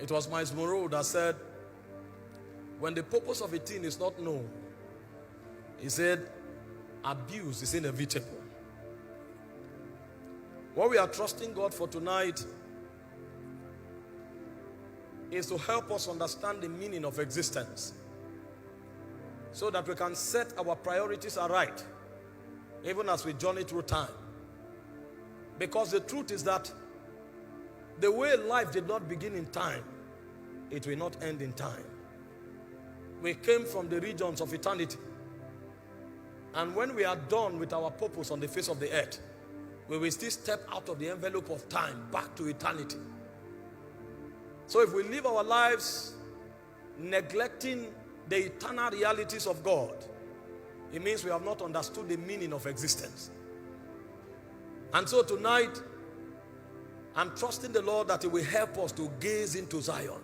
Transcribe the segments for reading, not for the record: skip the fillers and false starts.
It was Miles Monroe that said, when the purpose of a thing is not known, he said, abuse is inevitable. What we are trusting God for tonight is to help us understand the meaning of existence so that we can set our priorities aright, even as we journey through time. Because the truth is that the way life did not begin in time, it will not end in time. We came from the regions of eternity. And when we are done with our purpose on the face of the earth, we will still step out of the envelope of time back to eternity. So if we live our lives neglecting the eternal realities of God, it means we have not understood the meaning of existence. And so tonight, I'm trusting the Lord that He will help us to gaze into Zion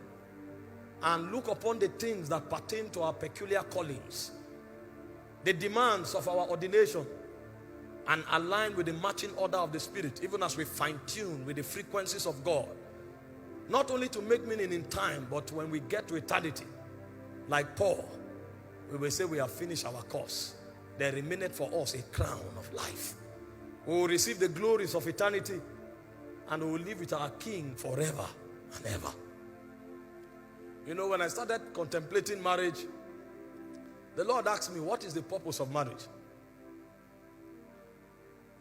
and look upon the things that pertain to our peculiar callings, the demands of our ordination, and align with the marching order of the Spirit, even as we fine-tune with the frequencies of God. Not only to make meaning in time, but when we get to eternity, like Paul, we will say we have finished our course. There remaineth for us a crown of life. We will receive the glories of eternity, and we will live with our King forever and ever. You know, when I started contemplating marriage, the Lord asked me, what is the purpose of marriage?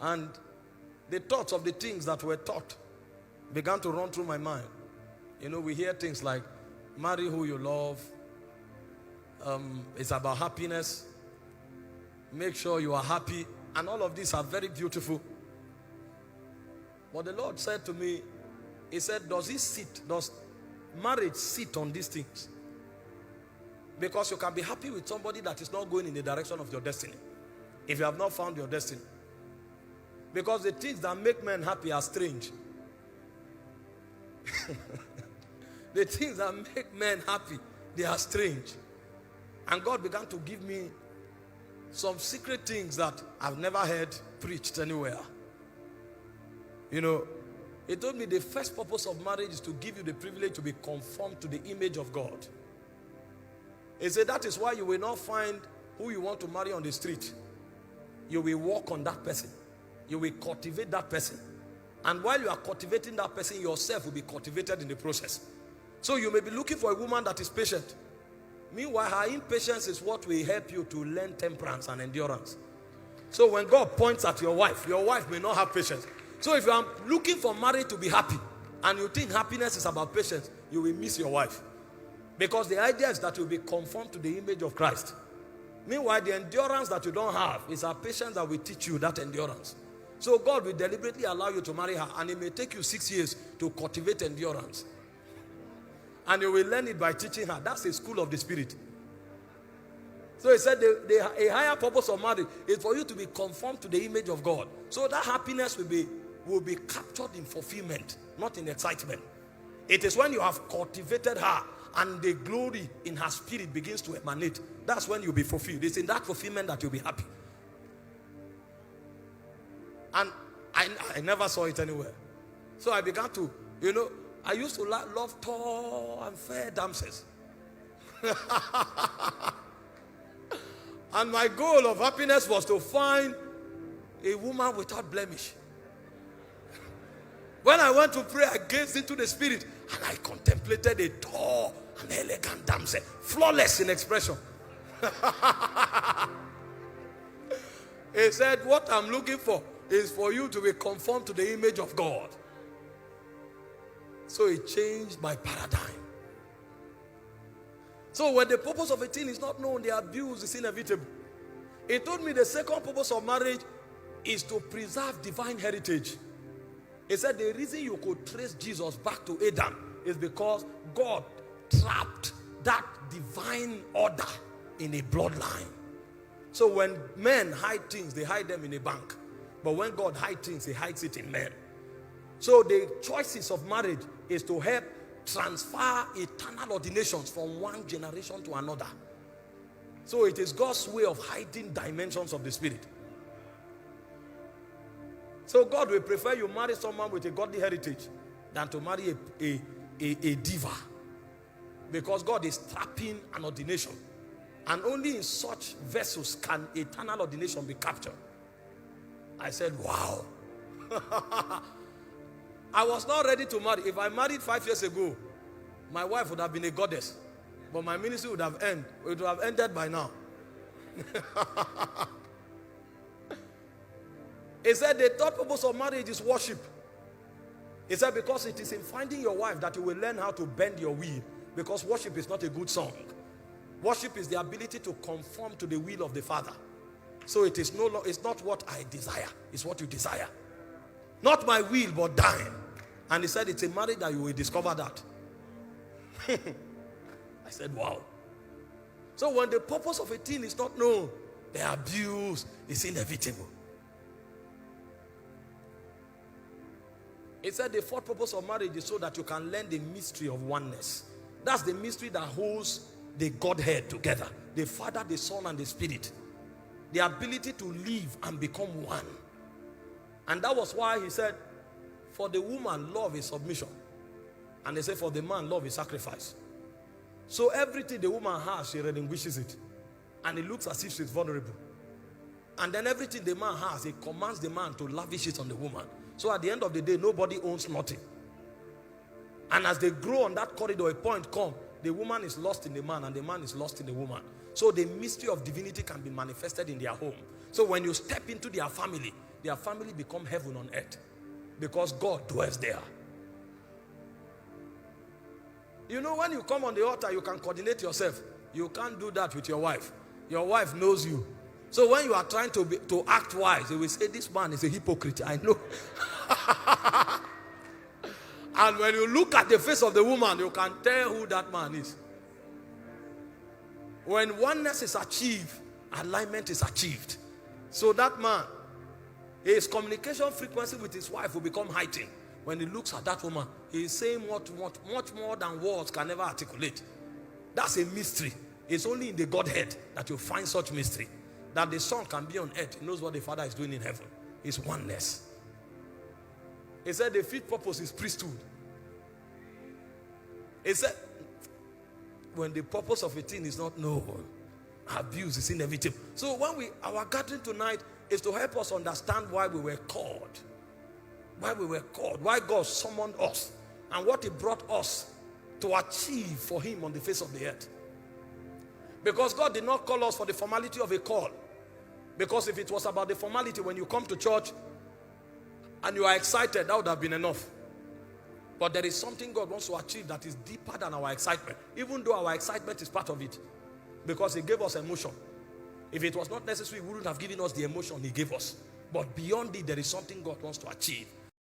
And the thoughts of the things that were taught began to run through my mind. You know, we hear things like, marry who you love. It's about happiness. Make sure you are happy. And all of these are very beautiful. But the Lord said to me, He said, does marriage sit on these things? Because you can be happy with somebody that is not going in the direction of your destiny, if you have not found your destiny. Because the things that make men happy are strange. The things that make men happy, they are strange. And God began to give me some secret things that I've never heard preached anywhere. You know, He told me the first purpose of marriage is to give you the privilege to be conformed to the image of God. He said that is why you will not find who you want to marry on the street. You will walk on that person. You will cultivate that person. And while you are cultivating that person, yourself will be cultivated in the process. So you may be looking for a woman that is patient. Meanwhile, her impatience is what will help you to learn temperance and endurance. So when God points at your wife may not have patience. So if you are looking for marriage to be happy, and you think happiness is about patience, you will miss your wife. Because the idea is that you will be conformed to the image of Christ. Meanwhile, the endurance that you don't have is our patience that will teach you that endurance. So God will deliberately allow you to marry her, and it may take you 6 years to cultivate endurance. And you will learn it by teaching her. That's a school of the Spirit. So He said a higher purpose of marriage is for you to be conformed to the image of God. So that happiness will be captured in fulfillment, not in excitement. It is when you have cultivated her and the glory in her spirit begins to emanate. That's when you'll be fulfilled. It's in that fulfillment that you'll be happy. And I never saw it anywhere. So I began to, I used to love tall and fair damsels. And my goal of happiness was to find a woman without blemish. When I went to pray, I gazed into the spirit and I contemplated a tall and elegant damsel, flawless in expression. He said, what I'm looking for is for you to be conformed to the image of God. So it changed my paradigm. So when the purpose of a thing is not known, the abuse is inevitable. He told me the second purpose of marriage is to preserve divine heritage. He said the reason you could trace Jesus back to Adam is because God trapped that divine order in a bloodline. So when men hide things, they hide them in a bank. But when God hides things, He hides it in men. So the choices of marriage is to help transfer eternal ordinations from one generation to another. So it is God's way of hiding dimensions of the Spirit. So God will prefer you marry someone with a godly heritage than to marry a diva Because God is trapping an ordination. And only in such vessels can eternal ordination be captured. I said, wow. I was not ready to marry. If I married 5 years ago, my wife would have been a goddess. But my ministry would have ended. It would have ended by now. He said the third purpose of marriage is worship. He said because it is in finding your wife that you will learn how to bend your will. Because worship is not a good song. Worship is the ability to conform to the will of the Father. So it is it's not what I desire. It's what you desire. Not my will, but thine. And he said it's a marriage that you will discover that. I said, wow. So when the purpose of a thing is not known, the abuse is inevitable. He said the fourth purpose of marriage is so that you can learn the mystery of oneness. That's the mystery that holds the Godhead together. The Father, the Son, and the Spirit. The ability to live and become one. And that was why he said, for the woman, love is submission. And they say for the man, love is sacrifice. So everything the woman has, she relinquishes it. And it looks as if she's vulnerable. And then everything the man has, he commands the man to lavish it on the woman. So at the end of the day, nobody owns nothing. And as they grow on that corridor, a point comes, the woman is lost in the man and the man is lost in the woman. So the mystery of divinity can be manifested in their home. So when you step into their family become heaven on earth. Because God dwells there. You know, when you come on the altar, you can coordinate yourself. You can't do that with your wife. Your wife knows you. So when you are trying to act wise, they will say, this man is a hypocrite. I know. And when you look at the face of the woman, you can tell who that man is. When oneness is achieved, alignment is achieved. So that man, his communication frequency with his wife will become heightened. When he looks at that woman, he is saying much more than words can ever articulate. That's a mystery. It's only in the Godhead that you find such mystery. That the Son can be on earth. He knows what the Father is doing in heaven. It's oneness. He said the fifth purpose is priesthood. He said when the purpose of a thing is not known, abuse is inevitable. So when our gathering tonight is to help us understand why we were called. Why we were called. Why God summoned us. And what He brought us to achieve for Him on the face of the earth. Because God did not call us for the formality of a call. Because if it was about the formality, when you come to church and you are excited, that would have been enough. But there is something God wants to achieve that is deeper than our excitement. Even though our excitement is part of it. Because He gave us emotion. If it was not necessary, He wouldn't have given us the emotion He gave us. But beyond it, there is something God wants to achieve.